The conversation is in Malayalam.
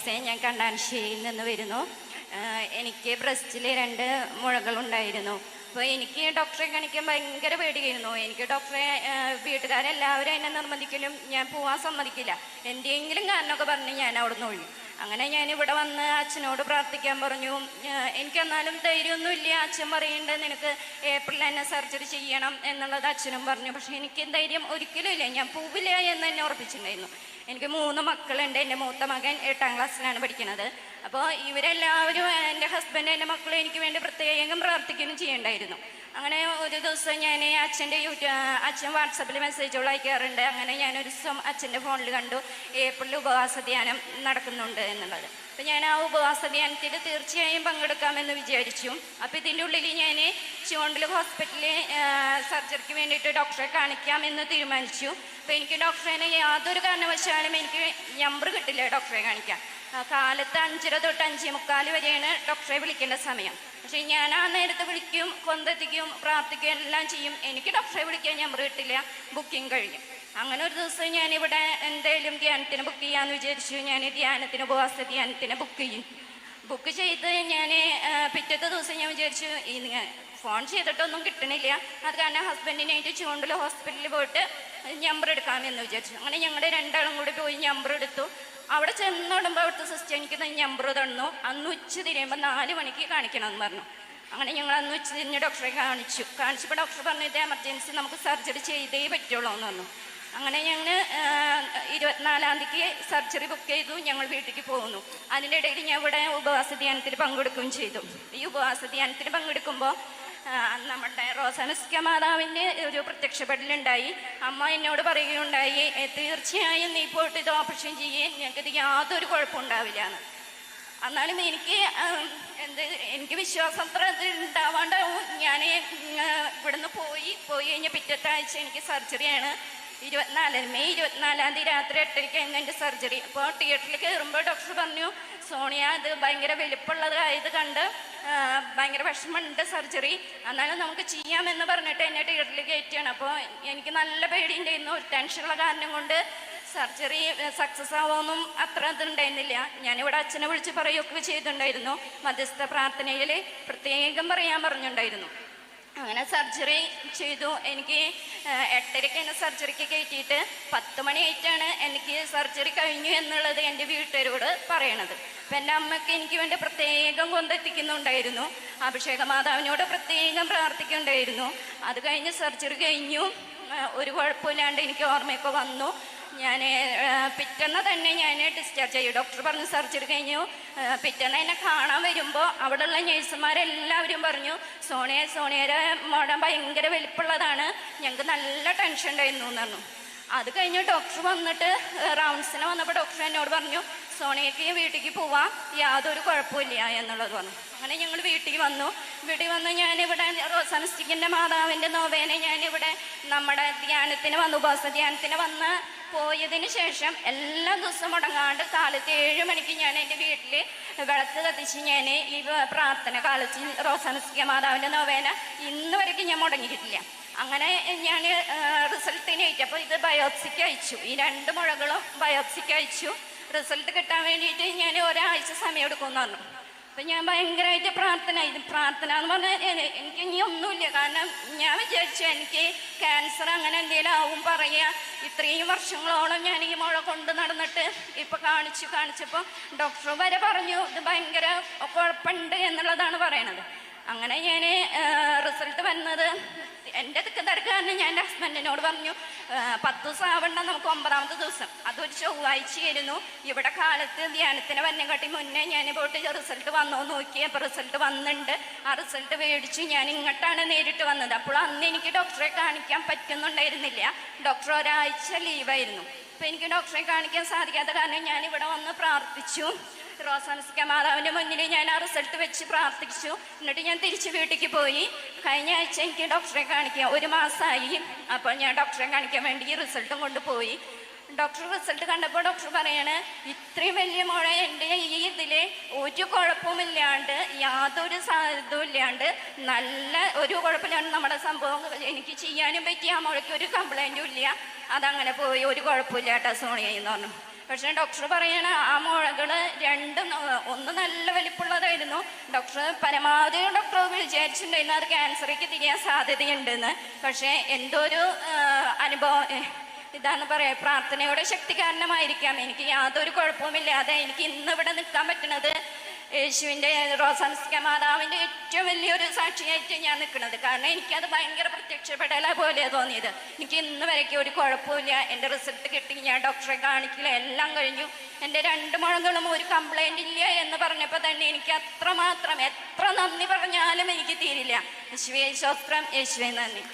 ഫൈസ, ഞാൻ കണ്ടാശ്ശേരിയിൽ നിന്ന് വരുന്നു. എനിക്ക് ബ്രസ്റ്റിൽ 2 മുഴകളുണ്ടായിരുന്നു. അപ്പോൾ എനിക്ക് ഡോക്ടറെ കാണിക്കാൻ ഭയങ്കര പേടിയായിരുന്നു. എനിക്ക് ഡോക്ടറെ വീട്ടുകാരെല്ലാവരും എന്നെ നിർബന്ധിക്കലും ഞാൻ പോകാൻ സമ്മതിക്കില്ല. എന്തെങ്കിലും കാരണമൊക്കെ പറഞ്ഞ് ഞാൻ അവിടെ നിന്ന് ഒഴിയും. അങ്ങനെ ഞാനിവിടെ വന്ന് അച്ഛനോട് പ്രാർത്ഥിക്കാൻ പറഞ്ഞു. എനിക്കെന്നാലും ധൈര്യമൊന്നുമില്ല. അച്ഛൻ പറയുന്നുണ്ട് നിനക്ക് ഏപ്രിൽ തന്നെ സർജറി ചെയ്യണം എന്നുള്ളത് അച്ഛനും പറഞ്ഞു. പക്ഷേ എനിക്ക് ധൈര്യം ഒരിക്കലും ഇല്ല. ഞാൻ പോവില്ല എന്ന് തന്നെ ഉറപ്പിച്ചിട്ടുണ്ടായിരുന്നു. എനിക്ക് 3 മക്കളുണ്ട്. എൻ്റെ മൂത്ത മകൻ 8ാം ക്ലാസ്സിലാണ് പഠിക്കുന്നത്. അപ്പോൾ ഇവരെല്ലാവരും, എൻ്റെ ഹസ്ബൻഡ്, എൻ്റെ മക്കളും എനിക്ക് വേണ്ടി പ്രത്യേകം പ്രാർത്ഥിക്കുകയും ചെയ്യണ്ടായിരുന്നു. അങ്ങനെ ഒരു ദിവസം ഞാൻ അച്ഛൻ വാട്സപ്പിൽ മെസ്സേജുകൾ അയക്കാറുണ്ട്. അങ്ങനെ ഞാനൊരു ദിവസം അച്ഛൻ്റെ ഫോണിൽ കണ്ടു ഏപ്രിൽ ഉപവാസ ധ്യാനം നടക്കുന്നുണ്ട് എന്നുള്ളത്. അപ്പം ഞാൻ ആ ഉപവാസ ധ്യാനത്തിൽ തീർച്ചയായും പങ്കെടുക്കാമെന്ന് വിചാരിച്ചു. അപ്പോൾ ഇതിൻ്റെ ഉള്ളിൽ ഞാൻ ചുവണ്ടിൽ ഹോസ്പിറ്റലിൽ സർജറിക്ക് വേണ്ടിയിട്ട് ഡോക്ടറെ കാണിക്കാമെന്ന് തീരുമാനിച്ചു. അപ്പോൾ എനിക്ക് ഡോക്ടറെ യാതൊരു കാരണവശാലും എനിക്ക് നമ്പർ കിട്ടില്ല ഡോക്ടറെ കാണിക്കാൻ. കാലത്ത് 5:30 തൊട്ട് 5:45 വരെയാണ് ഡോക്ടറെ വിളിക്കേണ്ട സമയം. പക്ഷേ ഞാൻ ആ നേരത്തെ വിളിക്കും, കൊണ്ടെത്തിക്കും, പ്രാർത്ഥിക്കുകയും എല്ലാം ചെയ്യും. എനിക്ക് ഡോക്ടറെ വിളിക്കാൻ നമ്പർ കിട്ടില്ല, ബുക്കിംഗ് കഴിഞ്ഞു. അങ്ങനെ ഒരു ദിവസം ഞാനിവിടെ എന്തായാലും ധ്യാനത്തിന് ബുക്ക് ചെയ്യാമെന്ന് വിചാരിച്ചു. ഞാൻ ധ്യാനത്തിന്, ഉപവാസ ധ്യാനത്തിന് ബുക്ക് ചെയ്ത് ഞാൻ പിറ്റത്തെ ദിവസം ഞാൻ വിചാരിച്ചു ഫോൺ ചെയ്തിട്ടൊന്നും കിട്ടണില്ല. അത് കാരണം ഹസ്ബൻഡിനായിട്ട് ചുവണ്ടിൽ ഹോസ്പിറ്റലിൽ പോയിട്ട് നമ്പർ എടുക്കാമെന്ന് വിചാരിച്ചു. അങ്ങനെ ഞങ്ങളുടെ 2 ആളും കൂടി പോയി നമ്പർ എടുത്തു. അവിടെ ചെന്നോടുമ്പോൾ അവിടുത്തെ സിസ്റ്റർ എനിക്ക് നമ്പർ തന്നു. അന്ന് ഉച്ച തിരിയുമ്പോൾ 4 മണിക്ക് കാണിക്കണമെന്ന് പറഞ്ഞു. അങ്ങനെ ഞങ്ങൾ അന്ന് ഉച്ച തിരിഞ്ഞ് ഡോക്ടറെ കാണിച്ചപ്പോൾ ഡോക്ടർ പറഞ്ഞു ഇത് എമർജൻസി, നമുക്ക് സർജറി ചെയ്തേ പറ്റുള്ളൂ എന്ന് പറഞ്ഞു. അങ്ങനെ ഞങ്ങൾ 24-ാം തീയതിക്ക് സർജറി ബുക്ക് ചെയ്തു. ഞങ്ങൾ വീട്ടിലേക്ക് പോകുന്നു. അതിൻ്റെ ഇടയിൽ ഞാൻ ഇവിടെ ഉപവാസ ധ്യാനത്തിൽ പങ്കെടുക്കുകയും ചെയ്തു. ഈ ഉപവാസ ധ്യാനത്തിൽ പങ്കെടുക്കുമ്പോൾ നമ്മുടെ റോസാനസ്ക മാതാവിൻ്റെ ഒരു പ്രത്യക്ഷപ്പെടലുണ്ടായി. അമ്മ എന്നോട് പറയുകയുണ്ടായി, തീർച്ചയായും നീ പോയിട്ട് ഇത് ഓപ്പറേഷൻ ചെയ്യേ, ഞങ്ങൾക്കിത് യാതൊരു കുഴപ്പമുണ്ടാവില്ല എന്ന്. എന്നാലും എനിക്ക് വിശ്വാസം അത്ര ഉണ്ടാവാണ്ടാവും. ഞാൻ ഇവിടുന്ന് പോയി കഴിഞ്ഞ പിറ്റത്തെ ആഴ്ച എനിക്ക് സർജറിയാണ്. മെയ് 24-ാം തീയതി രാത്രി 8:30 എൻ്റെ സർജറി. അപ്പോൾ തിയേറ്ററിൽ കയറുമ്പോൾ ഡോക്ടർ പറഞ്ഞു, സോണിയ ഇത് ഭയങ്കര വലിപ്പമുള്ളതായത് കണ്ട് ഭയങ്കര വിഷമമുണ്ട് സർജറി, എന്നാലും നമുക്ക് ചെയ്യാമെന്ന് പറഞ്ഞിട്ട് എന്നെ തിയേറ്ററിൽ കയറ്റിയാണ്. അപ്പോൾ എനിക്ക് നല്ല പേടിയുണ്ടായിരുന്നു. ഒരു ടെൻഷനുള്ള കാരണം കൊണ്ട് സർജറി സക്സസ് ആവുമെന്നും അത്ര ഇതുണ്ടായിരുന്നില്ല. ഞാനിവിടെ അച്ഛനെ വിളിച്ച് പറയുകയൊക്കെ ചെയ്തിട്ടുണ്ടായിരുന്നു. മധ്യസ്ഥ പ്രാർത്ഥനയിൽ പ്രത്യേകം പറയാൻ പറഞ്ഞിട്ടുണ്ടായിരുന്നു. അങ്ങനെ സർജറി ചെയ്തു. എനിക്ക് 8:30 എന്നെ സർജറിക്ക് കയറ്റിയിട്ട് 10 മണിയായിട്ടാണ് എനിക്ക് സർജറി കഴിഞ്ഞു എന്നുള്ളത് എൻ്റെ വീട്ടുകാരോട് പറയണത്. അപ്പം എൻ്റെ അമ്മയ്ക്ക് എനിക്ക് വേണ്ടി പ്രത്യേകം കൊണ്ടെത്തിക്കുന്നുണ്ടായിരുന്നു. അഭിഷേക മാതാവിനോട് പ്രത്യേകം പ്രാർത്ഥിക്കുന്നുണ്ടായിരുന്നു. അത് കഴിഞ്ഞ് സർജറി കഴിഞ്ഞു. ഒരു കുഴപ്പമില്ലാണ്ട് എനിക്ക് ഓർമ്മയൊക്കെ വന്നു. ഞാൻ പിറ്റേന്ന് തന്നെ ഞാൻ ഡിസ്ചാർജ് ചെയ്യും. ഡോക്ടർ പറഞ്ഞു സർജറി കഴിഞ്ഞു. പിറ്റേന്ന് എന്നെ കാണാൻ വരുമ്പോൾ അവിടെയുള്ള നേഴ്സുമാരെല്ലാവരും പറഞ്ഞു, സോണിയയുടെ മോടം ഭയങ്കര വലിപ്പമുള്ളതാണ്, ഞങ്ങൾക്ക് നല്ല ടെൻഷൻ ഉണ്ടായിരുന്നു എന്ന് പറഞ്ഞു. അത് കഴിഞ്ഞ് ഡോക്ടർ വന്നിട്ട് റൗണ്ട്സിന് വന്നപ്പോൾ ഡോക്ടർ എന്നോട് പറഞ്ഞു, സോണിയയ്ക്ക് വീട്ടിലേക്ക് പോവാം, യാതൊരു കുഴപ്പമില്ല എന്നുള്ളത് പറഞ്ഞു. അങ്ങനെ ഞങ്ങൾ വീട്ടിൽ വന്നു. ഞാനിവിടെ റോസാനസ്റ്റിക്കിൻ്റെ മാതാവിൻ്റെ നോവേനെ ഞാനിവിടെ നമ്മുടെ ധ്യാനത്തിന് വന്നു, ഉപവാസ ധ്യാനത്തിന് വന്ന് പോയതിന് ശേഷം എല്ലാ ദിവസവും മുടങ്ങാണ്ട് കാലത്ത് 7 മണിക്ക് ഞാൻ എൻ്റെ വീട്ടിൽ വിളക്ക് കത്തിച്ച് ഞാൻ ഈ പ്രാർത്ഥന കാലത്ത് റോസാനസ്റ്റിക്ക മാതാവിൻ്റെ നോവേന ഇന്ന് വരെയ്ക്ക് ഞാൻ മുടങ്ങിയിട്ടില്ല. അങ്ങനെ ഞാൻ റിസൾട്ടിന് അയച്ചപ്പോൾ ഇത് ബയോപ്സിക്ക് അയച്ചു. ഈ 2 മുഴകളും ബയോപ്സിക്ക് അയച്ചു. റിസൾട്ട് കിട്ടാൻ വേണ്ടിയിട്ട് ഞാൻ ഒരാഴ്ച സമയം എടുക്കുമെന്ന് പറഞ്ഞു. അപ്പം ഞാൻ ഭയങ്കരമായിട്ട് പ്രാർത്ഥന എന്ന് പറഞ്ഞാൽ എനിക്ക് ഇനി ഒന്നുമില്ല. കാരണം ഞാൻ വിചാരിച്ചു എനിക്ക് ക്യാൻസർ അങ്ങനെ എന്തെങ്കിലും ആവും പറയുക. ഇത്രയും വർഷങ്ങളോളം ഞാൻ ഈ മുഴ കൊണ്ട് നടന്നിട്ട് ഇപ്പം കാണിച്ചപ്പോൾ ഡോക്ടർ വരെ പറഞ്ഞു ഇത് ഭയങ്കര കുഴപ്പമുണ്ട് എന്നുള്ളതാണ് പറയണത്. അങ്ങനെ ഞാൻ റിസൾട്ട് വന്നത് എൻ്റെ തിരക്കാരന് ഞാൻ എൻ്റെ ഹസ്ബൻഡിനോട് പറഞ്ഞു 10 ദിവസം ആവണ്ട, നമുക്ക് 9ാമത്തെ ദിവസം, അതൊരു ചൊവ്വാഴ്ചയായിരുന്നു. ഇവിടെ കാലത്ത് ധ്യാനത്തിന് വന്നകാട്ടി മുന്നേ ഞാൻ പോയിട്ട് റിസൾട്ട് വന്നോ നോക്കി. അപ്പോൾ റിസൾട്ട് വന്നിട്ടുണ്ട്. ആ റിസൾട്ട് മേടിച്ചു ഞാൻ ഇങ്ങോട്ടാണ് നേരിട്ട് വന്നത്. അപ്പോൾ അന്ന് എനിക്ക് ഡോക്ടറെ കാണിക്കാൻ പറ്റുന്നുണ്ടായിരുന്നില്ല. ഡോക്ടർ ഒരാഴ്ച ലീവായിരുന്നു. അപ്പോൾ എനിക്ക് ഡോക്ടറെ കാണിക്കാൻ സാധിക്കാത്ത കാരണം ഞാൻ ഇവിടെ വന്ന് പ്രാർത്ഥിച്ചു. റോസാനസ്റ്റിക്ക മാതാവിൻ്റെ മുന്നിൽ ഞാൻ ആ റിസൾട്ട് വെച്ച് പ്രാർത്ഥിച്ചു. എന്നിട്ട് ഞാൻ തിരിച്ച് വീട്ടിലേക്ക് പോയി. കഴിഞ്ഞ ആഴ്ച എനിക്ക് ഡോക്ടറെ കാണിക്കാം 1 മാസമായി. അപ്പോൾ ഞാൻ ഡോക്ടറെ കാണിക്കാൻ വേണ്ടി ഈ റിസൾട്ടും കൊണ്ടുപോയി. ഡോക്ടർ റിസൾട്ട് കണ്ടപ്പോൾ ഡോക്ടർ പറയാണ്, ഇത്രയും വലിയ മുഴ എൻ്റെ ഈ ഇതിൽ ഒരു കുഴപ്പമില്ലാണ്ട്, യാതൊരു ഇതും ഇല്ലാണ്ട്, നല്ല ഒരു കുഴപ്പമില്ലാണ്ട് നമ്മുടെ സംഭവം എനിക്ക് ചെയ്യാനും പറ്റി. ആ മുഴയ്ക്ക് ഒരു കംപ്ലൈൻറ്റും ഇല്ല. അതങ്ങനെ പോയി, ഒരു കുഴപ്പമില്ല കേട്ടോ സോണിയ എന്ന് പറഞ്ഞു. പക്ഷേ ഡോക്ടർ പറയണ ആ മുഴകൾ രണ്ടും ഒന്ന് നല്ല വലിപ്പമുള്ളതായിരുന്നു. ഡോക്ടർ പരമാവധി ഡോക്ടർ വിചാരിച്ചിട്ടുണ്ടായിരുന്നു അത് ക്യാൻസറിലേക്ക് തിരിയാൻ സാധ്യതയുണ്ടെന്ന്. പക്ഷേ എന്തോ ഒരു അനുഭവം ഇതാന്ന് പറയാം, പ്രാർത്ഥനയുടെ ശക്തി കാരണമായിരിക്കാം എനിക്ക് യാതൊരു കുഴപ്പവുമില്ലാതെ എനിക്ക് ഇന്ന് ഇവിടെ നിൽക്കാൻ പറ്റുന്നത്. യേശുവിൻ്റെ റോസാൻസ്ക മാതാവിൻ്റെ ഏറ്റവും വലിയൊരു സാക്ഷിയായിട്ട് ഞാൻ നിൽക്കുന്നത്. കാരണം എനിക്കത് ഭയങ്കര പ്രത്യക്ഷപ്പെടല പോലെ തോന്നിയത്. എനിക്ക് ഇന്ന് വരയ്ക്കും ഒരു കുഴപ്പമില്ല. എൻ്റെ റിസൾട്ട് കിട്ടി, ഞാൻ ഡോക്ടറെ കാണിക്കില്ല, എല്ലാം കഴിഞ്ഞു. എൻ്റെ 2 മുഴകളും ഒരു കംപ്ലൈൻ്റ് ഇല്ല എന്ന് പറഞ്ഞപ്പോൾ തന്നെ എനിക്ക് അത്രമാത്രം എത്ര നന്ദി പറഞ്ഞാലും എനിക്ക് തീരില്ല. യേശുവേ സ്തോത്രം, യേശുവേ നന്ദി.